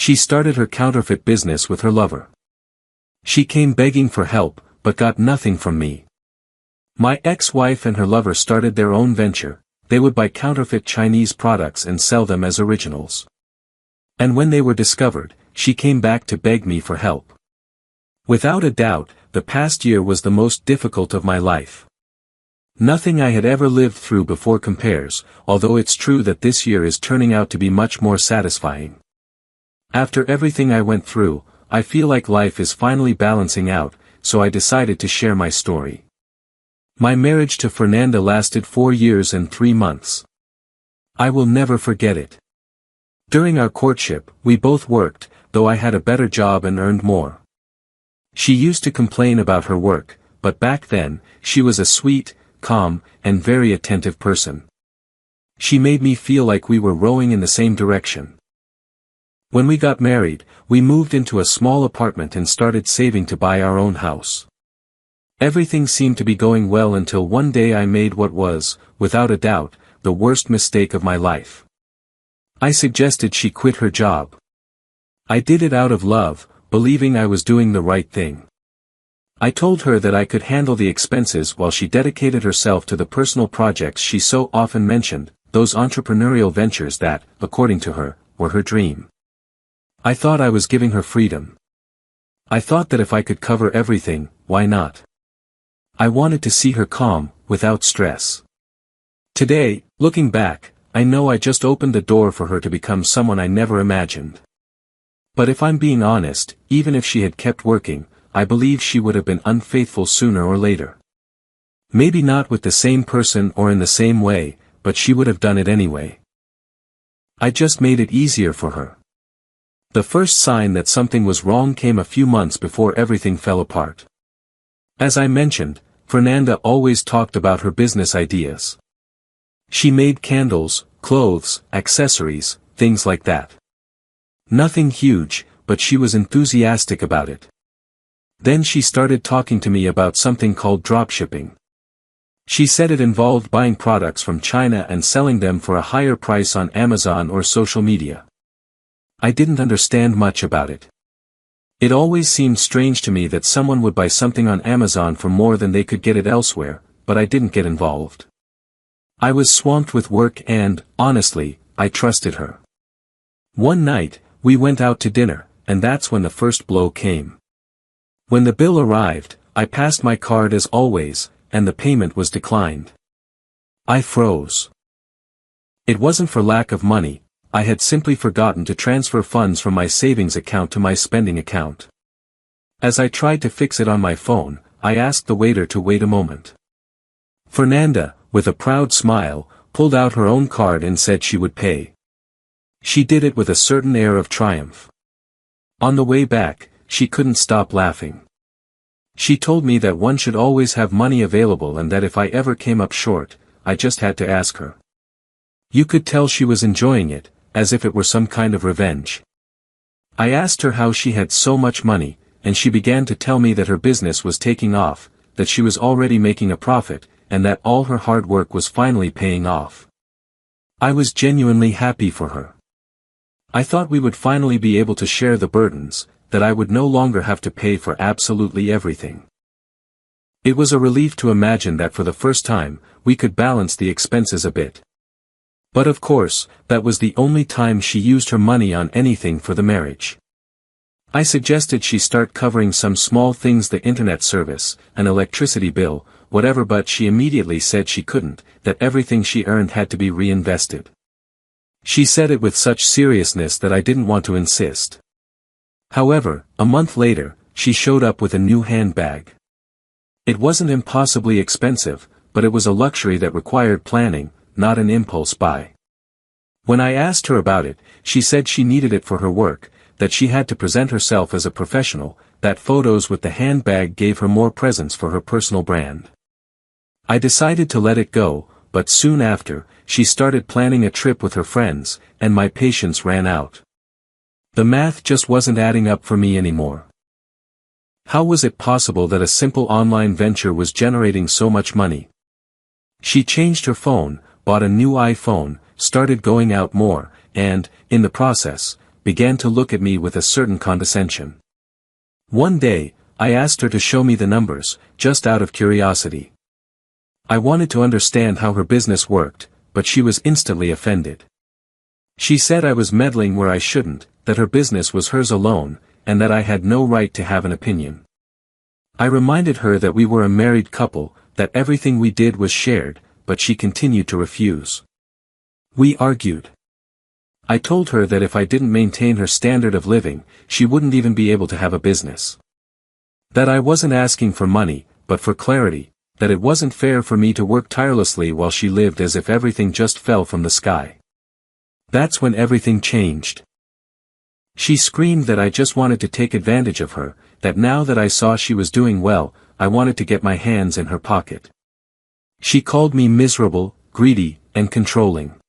She started her counterfeit business with her lover. She came begging for help, but got nothing from me. My ex-wife and her lover started their own venture. They would buy counterfeit Chinese products and sell them as originals. And when they were discovered, she came back to beg me for help. Without a doubt, the past year was the most difficult of my life. Nothing I had ever lived through before compares, although it's true that this year is turning out to be much more satisfying. After everything I went through, I feel like life is finally balancing out, so I decided to share my story. My marriage to Fernanda lasted 4 years and 3 months. I will never forget it. During our courtship, we both worked, though I had a better job and earned more. She used to complain about her work, but back then, she was a sweet, calm, and very attentive person. She made me feel like we were rowing in the same direction. When we got married, we moved into a small apartment and started saving to buy our own house. Everything seemed to be going well until one day I made what was, without a doubt, the worst mistake of my life. I suggested she quit her job. I did it out of love, believing I was doing the right thing. I told her that I could handle the expenses while she dedicated herself to the personal projects she so often mentioned, those entrepreneurial ventures that, according to her, were her dream. I thought I was giving her freedom. I thought that if I could cover everything, why not? I wanted to see her calm, without stress. Today, looking back, I know I just opened the door for her to become someone I never imagined. But if I'm being honest, even if she had kept working, I believe she would have been unfaithful sooner or later. Maybe not with the same person or in the same way, but she would have done it anyway. I just made it easier for her. The first sign that something was wrong came a few months before everything fell apart. As I mentioned, Fernanda always talked about her business ideas. She made candles, clothes, accessories, things like that. Nothing huge, but she was enthusiastic about it. Then she started talking to me about something called dropshipping. She said it involved buying products from China and selling them for a higher price on Amazon or social media. I didn't understand much about it. It always seemed strange to me that someone would buy something on Amazon for more than they could get it elsewhere, but I didn't get involved. I was swamped with work and, honestly, I trusted her. One night, we went out to dinner, and that's when the first blow came. When the bill arrived, I passed my card as always, and the payment was declined. I froze. It wasn't for lack of money. I had simply forgotten to transfer funds from my savings account to my spending account. As I tried to fix it on my phone, I asked the waiter to wait a moment. Fernanda, with a proud smile, pulled out her own card and said she would pay. She did it with a certain air of triumph. On the way back, she couldn't stop laughing. She told me that one should always have money available and that if I ever came up short, I just had to ask her. You could tell she was enjoying it, as if it were some kind of revenge. I asked her how she had so much money, and she began to tell me that her business was taking off, that she was already making a profit, and that all her hard work was finally paying off. I was genuinely happy for her. I thought we would finally be able to share the burdens, that I would no longer have to pay for absolutely everything. It was a relief to imagine that for the first time, we could balance the expenses a bit. But of course, that was the only time she used her money on anything for the marriage. I suggested she start covering some small things, the internet service, an electricity bill, whatever, but she immediately said she couldn't, that everything she earned had to be reinvested. She said it with such seriousness that I didn't want to insist. However, a month later, she showed up with a new handbag. It wasn't impossibly expensive, but it was a luxury that required planning, not an impulse buy. When I asked her about it, she said she needed it for her work, that she had to present herself as a professional, that photos with the handbag gave her more presence for her personal brand. I decided to let it go, but soon after, she started planning a trip with her friends, and my patience ran out. The math just wasn't adding up for me anymore. How was it possible that a simple online venture was generating so much money? She changed her phone, bought a new iPhone, started going out more, and, in the process, began to look at me with a certain condescension. One day, I asked her to show me the numbers, just out of curiosity. I wanted to understand how her business worked, but she was instantly offended. She said I was meddling where I shouldn't, that her business was hers alone, and that I had no right to have an opinion. I reminded her that we were a married couple, that everything we did was shared, but she continued to refuse. We argued. I told her that if I didn't maintain her standard of living, she wouldn't even be able to have a business. That I wasn't asking for money, but for clarity, that it wasn't fair for me to work tirelessly while she lived as if everything just fell from the sky. That's when everything changed. She screamed that I just wanted to take advantage of her, that now that I saw she was doing well, I wanted to get my hands in her pocket. She called me miserable, greedy, and controlling.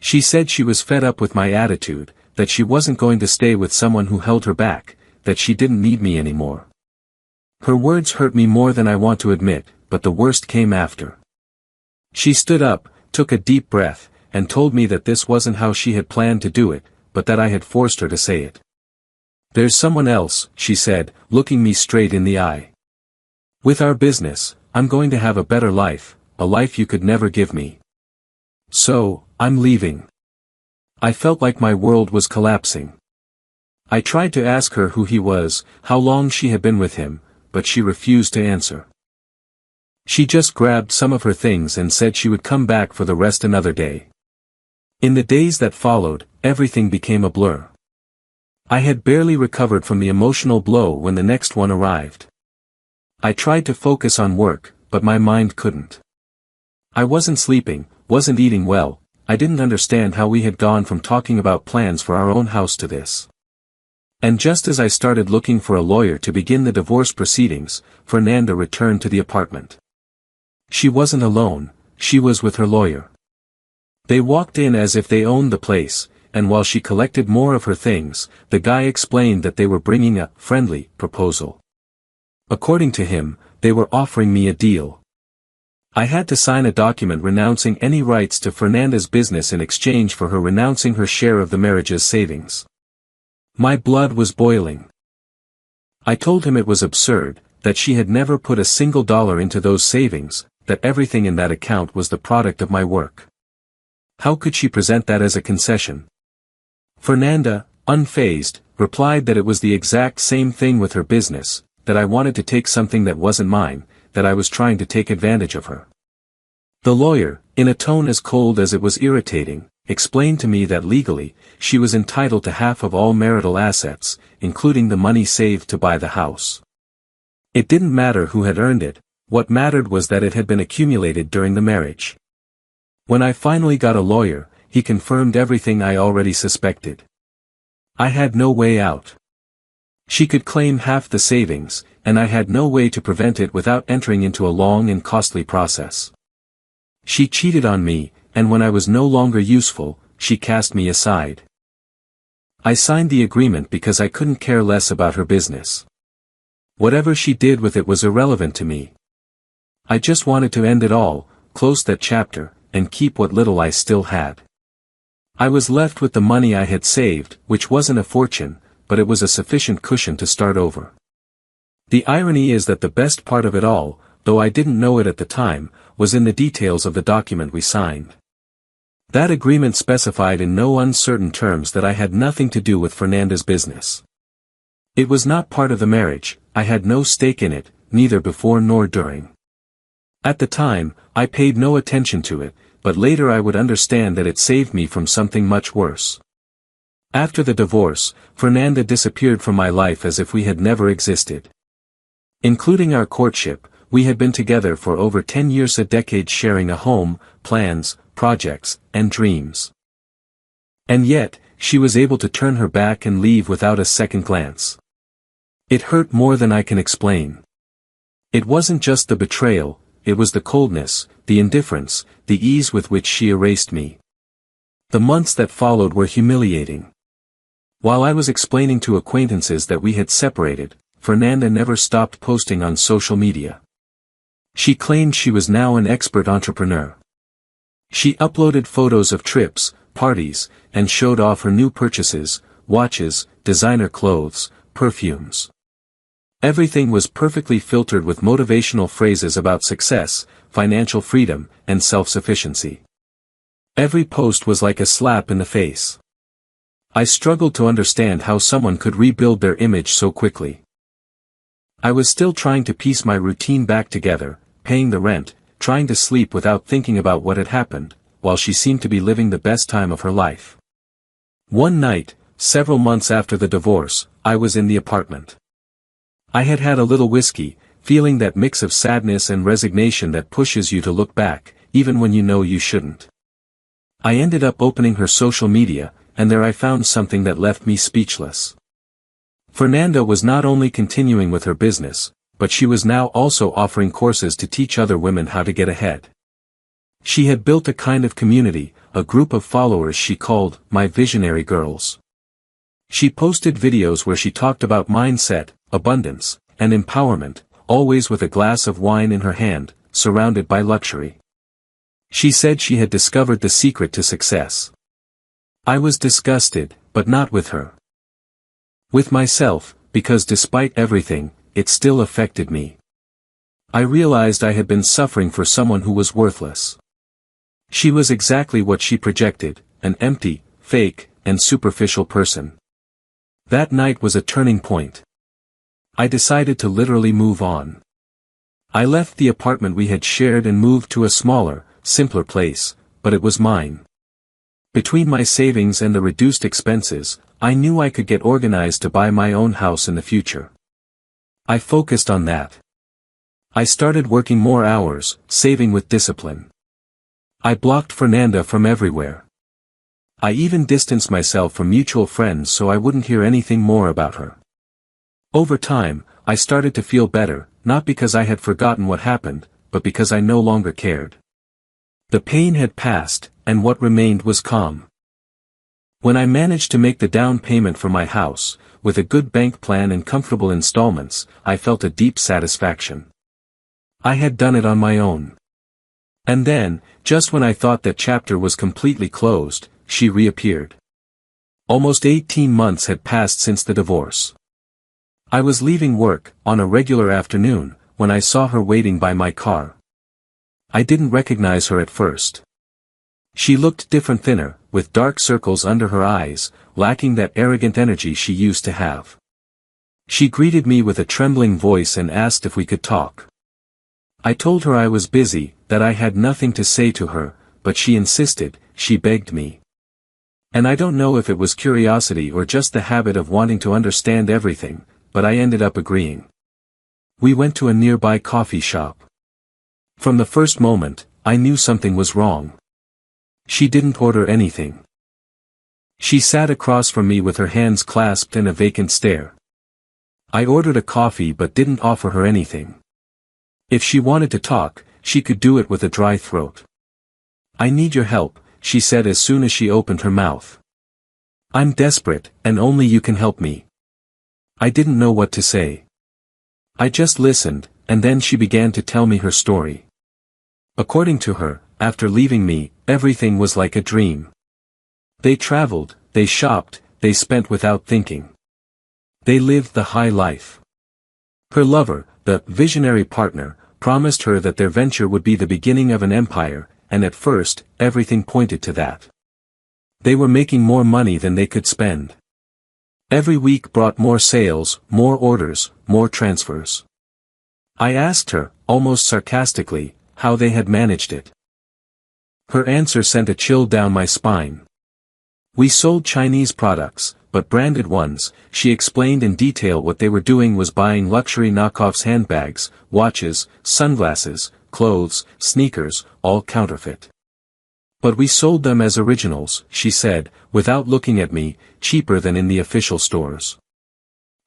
She said she was fed up with my attitude, that she wasn't going to stay with someone who held her back, that she didn't need me anymore. Her words hurt me more than I want to admit, but the worst came after. She stood up, took a deep breath, and told me that this wasn't how she had planned to do it, but that I had forced her to say it. There's someone else, she said, looking me straight in the eye. With our business, I'm going to have a better life, a life you could never give me. So, I'm leaving. I felt like my world was collapsing. I tried to ask her who he was, how long she had been with him, but she refused to answer. She just grabbed some of her things and said she would come back for the rest another day. In the days that followed, everything became a blur. I had barely recovered from the emotional blow when the next one arrived. I tried to focus on work, but my mind couldn't. I wasn't sleeping, wasn't eating well, I didn't understand how we had gone from talking about plans for our own house to this. And just as I started looking for a lawyer to begin the divorce proceedings, Fernanda returned to the apartment. She wasn't alone, she was with her lawyer. They walked in as if they owned the place, and while she collected more of her things, the guy explained that they were bringing a friendly proposal. According to him, they were offering me a deal. I had to sign a document renouncing any rights to Fernanda's business in exchange for her renouncing her share of the marriage's savings. My blood was boiling. I told him it was absurd, that she had never put a single dollar into those savings, that everything in that account was the product of my work. How could she present that as a concession? Fernanda, unfazed, replied that it was the exact same thing with her business, that I wanted to take something that wasn't mine, that I was trying to take advantage of her. The lawyer, in a tone as cold as it was irritating, explained to me that legally, she was entitled to half of all marital assets, including the money saved to buy the house. It didn't matter who had earned it, what mattered was that it had been accumulated during the marriage. When I finally got a lawyer, he confirmed everything I already suspected. I had no way out. She could claim half the savings, and I had no way to prevent it without entering into a long and costly process. She cheated on me, and when I was no longer useful, she cast me aside. I signed the agreement because I couldn't care less about her business. Whatever she did with it was irrelevant to me. I just wanted to end it all, close that chapter, and keep what little I still had. I was left with the money I had saved, which wasn't a fortune, but it was a sufficient cushion to start over. The irony is that the best part of it all, though I didn't know it at the time, was in the details of the document we signed. That agreement specified in no uncertain terms that I had nothing to do with Fernanda's business. It was not part of the marriage, I had no stake in it, neither before nor during. At the time, I paid no attention to it, but later I would understand that it saved me from something much worse. After the divorce, Fernanda disappeared from my life as if we had never existed. Including our courtship, we had been together for over 10 years, a decade, sharing a home, plans, projects, and dreams. And yet, she was able to turn her back and leave without a second glance. It hurt more than I can explain. It wasn't just the betrayal, it was the coldness, the indifference, the ease with which she erased me. The months that followed were humiliating. While I was explaining to acquaintances that we had separated, Fernanda never stopped posting on social media. She claimed she was now an expert entrepreneur. She uploaded photos of trips, parties, and showed off her new purchases, watches, designer clothes, perfumes. Everything was perfectly filtered with motivational phrases about success, financial freedom, and self-sufficiency. Every post was like a slap in the face. I struggled to understand how someone could rebuild their image so quickly. I was still trying to piece my routine back together, paying the rent, trying to sleep without thinking about what had happened, while she seemed to be living the best time of her life. One night, several months after the divorce, I was in the apartment. I had had a little whiskey, feeling that mix of sadness and resignation that pushes you to look back, even when you know you shouldn't. I ended up opening her social media, and there I found something that left me speechless. Fernanda was not only continuing with her business, but she was now also offering courses to teach other women how to get ahead. She had built a kind of community, a group of followers she called My Visionary Girls. She posted videos where she talked about mindset, abundance, and empowerment, always with a glass of wine in her hand, surrounded by luxury. She said she had discovered the secret to success. I was disgusted, but not with her. With myself, because despite everything, it still affected me. I realized I had been suffering for someone who was worthless. She was exactly what she projected, an empty, fake, and superficial person. That night was a turning point. I decided to literally move on. I left the apartment we had shared and moved to a smaller, simpler place, but it was mine. Between my savings and the reduced expenses, I knew I could get organized to buy my own house in the future. I focused on that. I started working more hours, saving with discipline. I blocked Fernanda from everywhere. I even distanced myself from mutual friends so I wouldn't hear anything more about her. Over time, I started to feel better, not because I had forgotten what happened, but because I no longer cared. The pain had passed, and what remained was calm. When I managed to make the down payment for my house, with a good bank plan and comfortable installments, I felt a deep satisfaction. I had done it on my own. And then, just when I thought that chapter was completely closed, she reappeared. Almost 18 months had passed since the divorce. I was leaving work, on a regular afternoon, when I saw her waiting by my car. I didn't recognize her at first. She looked different, thinner, with dark circles under her eyes, lacking that arrogant energy she used to have. She greeted me with a trembling voice and asked if we could talk. I told her I was busy, that I had nothing to say to her, but she insisted, she begged me. And I don't know if it was curiosity or just the habit of wanting to understand everything, but I ended up agreeing. We went to a nearby coffee shop. From the first moment, I knew something was wrong. She didn't order anything. She sat across from me with her hands clasped and a vacant stare. I ordered a coffee but didn't offer her anything. If she wanted to talk, she could do it with a dry throat. I need your help, she said as soon as she opened her mouth. I'm desperate, and only you can help me. I didn't know what to say. I just listened, and then she began to tell me her story. According to her, after leaving me, everything was like a dream. They traveled, they shopped, they spent without thinking. They lived the high life. Her lover, the visionary partner, promised her that their venture would be the beginning of an empire, and at first, everything pointed to that. They were making more money than they could spend. Every week brought more sales, more orders, more transfers. I asked her, almost sarcastically, how they had managed it. Her answer sent a chill down my spine. We sold Chinese products, but branded ones. She explained in detail what they were doing was buying luxury knockoffs, handbags, watches, sunglasses, clothes, sneakers, all counterfeit. But we sold them as originals, she said, without looking at me, cheaper than in the official stores.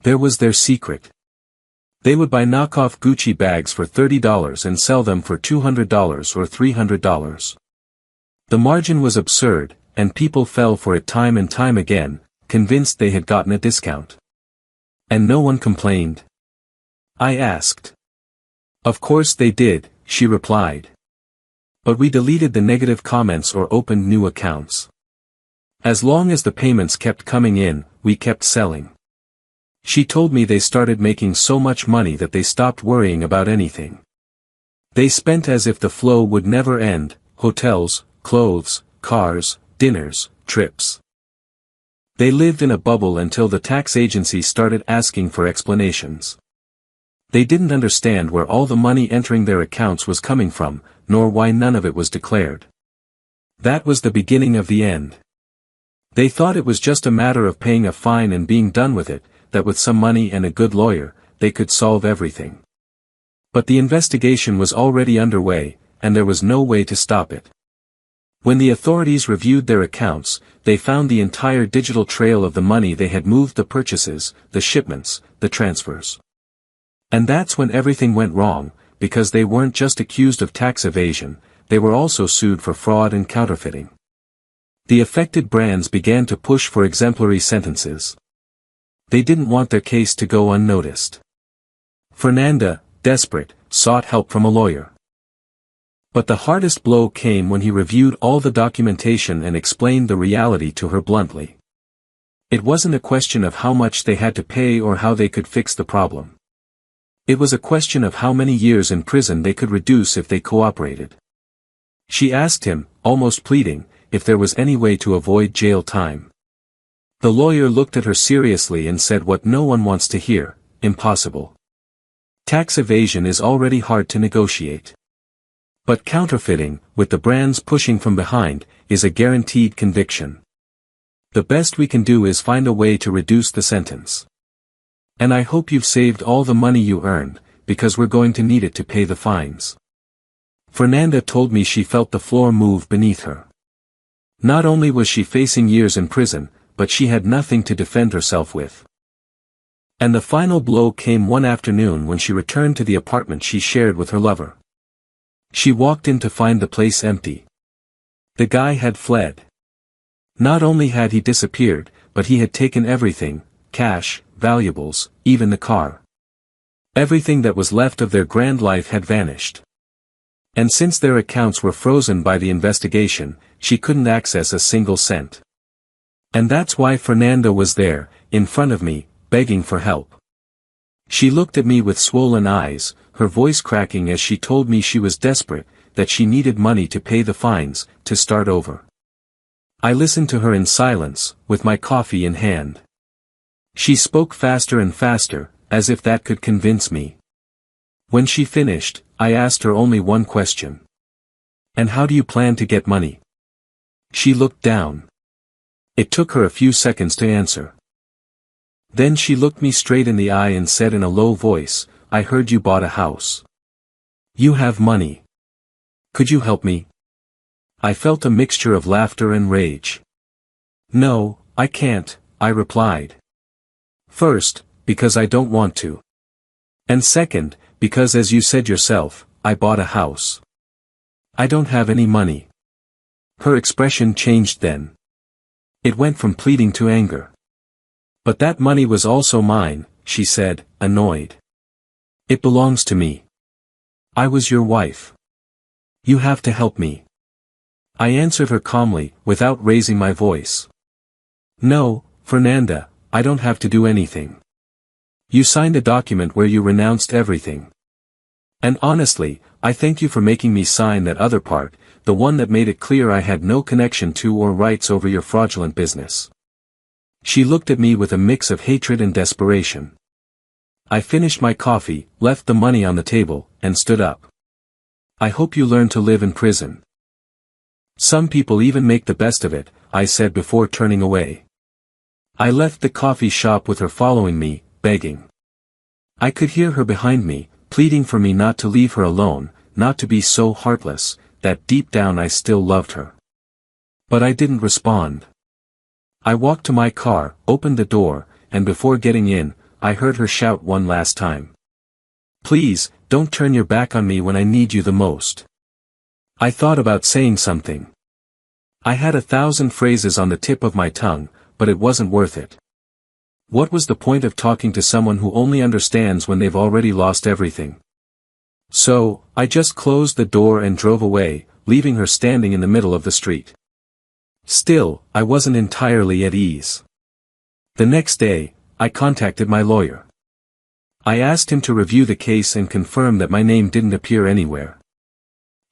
There was their secret. They would buy knockoff Gucci bags for $30 and sell them for $200 or $300. The margin was absurd, and people fell for it time and time again, convinced they had gotten a discount. And no one complained. I asked. Of course they did, she replied. But we deleted the negative comments or opened new accounts. As long as the payments kept coming in, we kept selling. She told me they started making so much money that they stopped worrying about anything. They spent as if the flow would never end: hotels, clothes, cars, dinners, trips. They lived in a bubble until the tax agency started asking for explanations. They didn't understand where all the money entering their accounts was coming from, nor why none of it was declared. That was the beginning of the end. They thought it was just a matter of paying a fine and being done with it, that with some money and a good lawyer, they could solve everything. But the investigation was already underway, and there was no way to stop it. When the authorities reviewed their accounts, they found the entire digital trail of the money they had moved: the purchases, the shipments, the transfers. And that's when everything went wrong, because they weren't just accused of tax evasion, they were also sued for fraud and counterfeiting. The affected brands began to push for exemplary sentences. They didn't want their case to go unnoticed. Fernanda, desperate, sought help from a lawyer. But the hardest blow came when he reviewed all the documentation and explained the reality to her bluntly. It wasn't a question of how much they had to pay or how they could fix the problem. It was a question of how many years in prison they could reduce if they cooperated. She asked him, almost pleading, if there was any way to avoid jail time. The lawyer looked at her seriously and said what no one wants to hear: impossible. Tax evasion is already hard to negotiate. But counterfeiting, with the brands pushing from behind, is a guaranteed conviction. The best we can do is find a way to reduce the sentence. And I hope you've saved all the money you earned, because we're going to need it to pay the fines. Fernanda told me she felt the floor move beneath her. Not only was she facing years in prison, but she had nothing to defend herself with. And the final blow came one afternoon when she returned to the apartment she shared with her lover. She walked in to find the place empty. The guy had fled. Not only had he disappeared, but he had taken everything: cash, valuables, even the car. Everything that was left of their grand life had vanished. And since their accounts were frozen by the investigation, she couldn't access a single cent. And that's why Fernanda was there, in front of me, begging for help. She looked at me with swollen eyes, her voice cracking as she told me she was desperate, that she needed money to pay the fines, to start over. I listened to her in silence, with my coffee in hand. She spoke faster and faster, as if that could convince me. When she finished, I asked her only one question. And how do you plan to get money? She looked down. It took her a few seconds to answer. Then she looked me straight in the eye and said in a low voice, I heard you bought a house. You have money. Could you help me? I felt a mixture of laughter and rage. No, I can't, I replied. First, because I don't want to. And second, because as you said yourself, I bought a house. I don't have any money. Her expression changed then. It went from pleading to anger. But that money was also mine, she said, annoyed. It belongs to me. I was your wife. You have to help me. I answered her calmly, without raising my voice. No, Fernanda, I don't have to do anything. You signed a document where you renounced everything. And honestly, I thank you for making me sign that other part, the one that made it clear I had no connection to or rights over your fraudulent business. She looked at me with a mix of hatred and desperation. I finished my coffee, left the money on the table, and stood up. I hope you learn to live in prison. Some people even make the best of it, I said before turning away. I left the coffee shop with her following me, begging. I could hear her behind me, pleading for me not to leave her alone, not to be so heartless, that deep down I still loved her. But I didn't respond. I walked to my car, opened the door, and before getting in, I heard her shout one last time. Please, don't turn your back on me when I need you the most. I thought about saying something. I had 1,000 phrases on the tip of my tongue, but it wasn't worth it. What was the point of talking to someone who only understands when they've already lost everything? So, I just closed the door and drove away, leaving her standing in the middle of the street. Still, I wasn't entirely at ease. The next day, I contacted my lawyer. I asked him to review the case and confirm that my name didn't appear anywhere.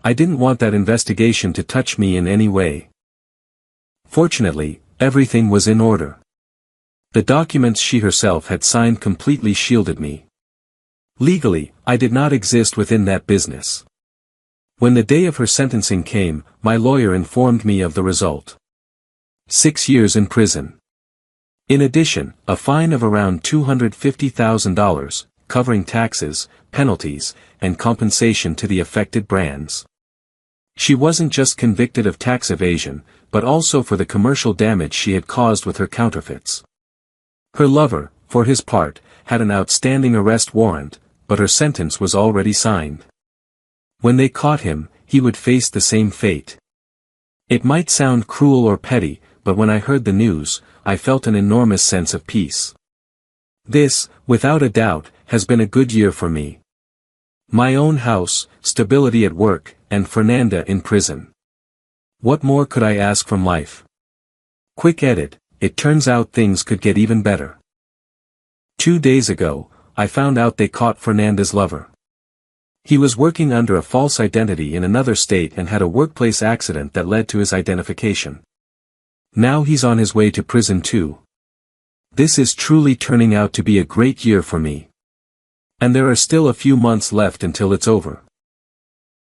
I didn't want that investigation to touch me in any way. Fortunately, everything was in order. The documents she herself had signed completely shielded me. Legally, I did not exist within that business. When the day of her sentencing came, my lawyer informed me of the result. 6 years in prison. In addition, a fine of around $250,000, covering taxes, penalties, and compensation to the affected brands. She wasn't just convicted of tax evasion, but also for the commercial damage she had caused with her counterfeits. Her lover, for his part, had an outstanding arrest warrant, but her sentence was already signed. When they caught him, he would face the same fate. It might sound cruel or petty, but when I heard the news, I felt an enormous sense of peace. This, without a doubt, has been a good year for me. My own house, stability at work, and Fernanda in prison. What more could I ask from life? Quick edit, it turns out things could get even better. 2 days ago, I found out they caught Fernanda's lover. He was working under a false identity in another state and had a workplace accident that led to his identification. Now he's on his way to prison too. This is truly turning out to be a great year for me. And there are still a few months left until it's over.